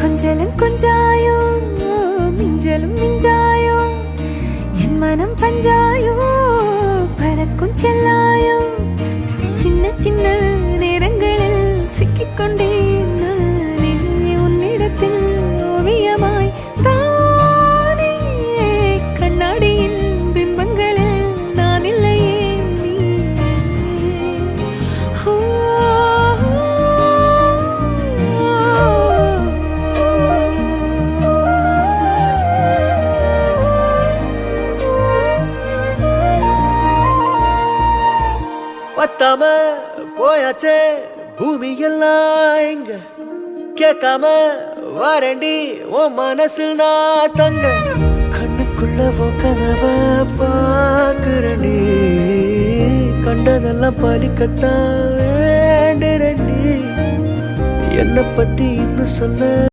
கொஞ்சலும் கொஞ்சாயோ மிஞ்சலும் மிஞ்சாயோ என் மனம் பஞ்சாயோ பறக்கும் செல்லாயோ சின்ன சின்ன நேரங்களில் சிக்கிக்கொண்டேன் நானே உன்னிடத்தில் ஓவியமாய் தானே கண்ணாடியின் பிம்பங்களில் நான் இல்லையே பத்தாம போயாச்சே பூமி எல்லாம் இங்க கேட்காம வாரண்டி உன் மனசில் நான் தங்க கண்ணுக்குள்ள உன் கனவ பாக்குறண்டி கண்டதெல்லாம் பலிக்கத்தான் வேண்டுறண்டி என்னை பத்தி இன்னும் சொல்ல